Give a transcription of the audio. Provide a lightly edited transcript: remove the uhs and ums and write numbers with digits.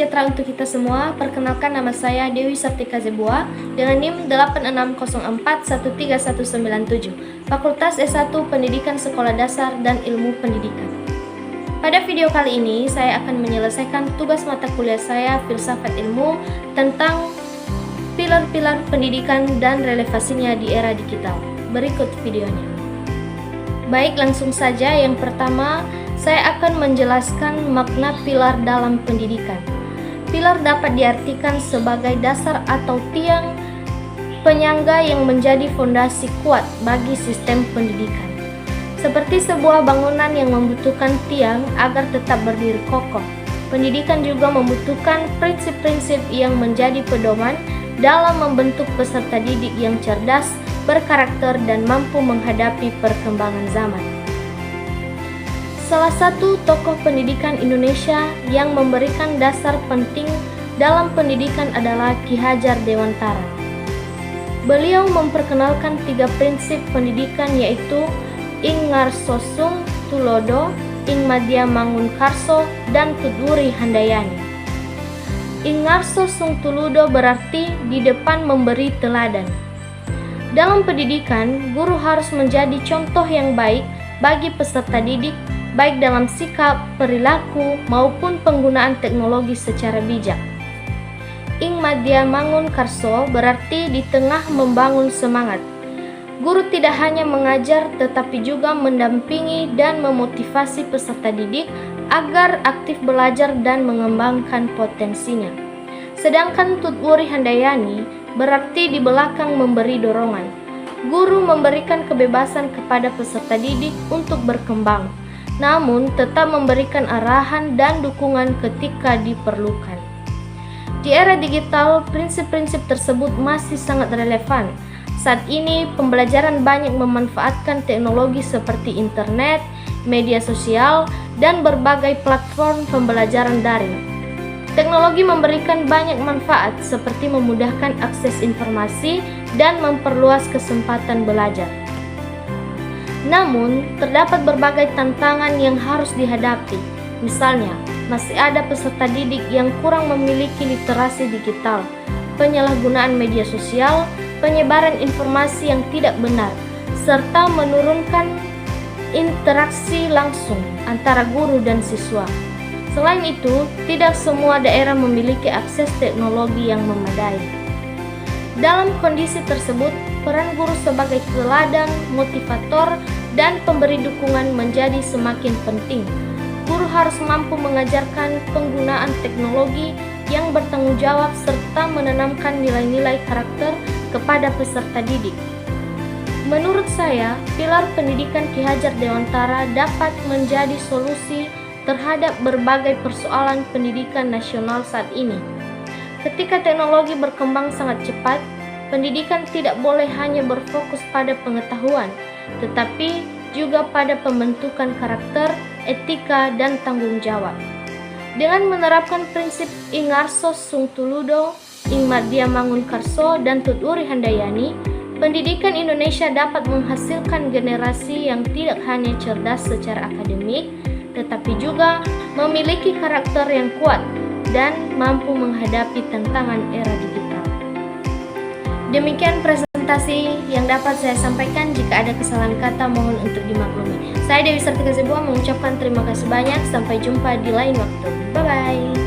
sejahtera untuk kita semua. Perkenalkan, nama saya Dewi Sartika Zebua dengan NIM 8604131197, Fakultas S1 Pendidikan Sekolah Dasar dan Ilmu Pendidikan. Pada video kali ini, saya akan menyelesaikan tugas mata kuliah saya Filsafat Ilmu tentang pilar-pilar pendidikan dan relevansinya di era digital. Berikut videonya. Baik, langsung saja. Yang pertama, saya akan menjelaskan makna pilar dalam pendidikan. Pilar dapat diartikan sebagai dasar atau tiang penyangga yang menjadi fondasi kuat bagi sistem pendidikan. Seperti sebuah bangunan yang membutuhkan tiang agar tetap berdiri kokoh, pendidikan juga membutuhkan prinsip-prinsip yang menjadi pedoman dalam membentuk peserta didik yang cerdas, berkarakter, dan mampu menghadapi perkembangan zaman. Salah satu tokoh pendidikan Indonesia yang memberikan dasar penting dalam pendidikan adalah Ki Hajar Dewantara. Beliau memperkenalkan 3 prinsip pendidikan, yaitu Ing Ngarsosung Tulodo, Ing Madya Mangunkarso, dan Tutwuri Handayani. Ing Ngarsosung Tulodo berarti di depan memberi teladan. Dalam pendidikan, guru harus menjadi contoh yang baik bagi peserta didik, baik dalam sikap, perilaku, maupun penggunaan teknologi secara bijak. Ing Madya Mangunkarso berarti di tengah membangun semangat. Guru tidak hanya mengajar, tetapi juga mendampingi dan memotivasi peserta didik agar aktif belajar dan mengembangkan potensinya. Sedangkan Tutwuri Handayani berarti di belakang memberi dorongan. Guru memberikan kebebasan kepada peserta didik untuk berkembang, namun tetap memberikan arahan dan dukungan ketika diperlukan. Di era digital, prinsip-prinsip tersebut masih sangat relevan. Saat ini, pembelajaran banyak memanfaatkan teknologi seperti internet, media sosial, dan berbagai platform pembelajaran daring. Teknologi memberikan banyak manfaat seperti memudahkan akses informasi dan memperluas kesempatan belajar. Namun, terdapat berbagai tantangan yang harus dihadapi. Misalnya, masih ada peserta didik yang kurang memiliki literasi digital, penyalahgunaan media sosial, penyebaran informasi yang tidak benar, serta menurunkan interaksi langsung antara guru dan siswa. Selain itu, tidak semua daerah memiliki akses teknologi yang memadai. Dalam kondisi tersebut, peran guru sebagai teladan, motivator, dan pemberi dukungan menjadi semakin penting. Guru harus mampu mengajarkan penggunaan teknologi yang bertanggung jawab serta menanamkan nilai-nilai karakter kepada peserta didik. Menurut saya, pilar pendidikan Ki Hajar Dewantara dapat menjadi solusi terhadap berbagai persoalan pendidikan nasional saat ini. Ketika teknologi berkembang sangat cepat, pendidikan tidak boleh hanya berfokus pada pengetahuan, tetapi juga pada pembentukan karakter, etika, dan tanggung jawab. Dengan menerapkan prinsip Ing Ngarsosung Tulodo, Ing Madya Mangunkarso, dan Tutwuri Handayani, pendidikan Indonesia dapat menghasilkan generasi yang tidak hanya cerdas secara akademik, tetapi juga memiliki karakter yang kuat dan mampu menghadapi tantangan era digital. Demikian presentasi yang dapat saya sampaikan. Jika ada kesalahan kata, mohon untuk dimaklumi. Saya Dewi Sartika Zebua mengucapkan terima kasih banyak. Sampai jumpa di lain waktu. Bye-bye.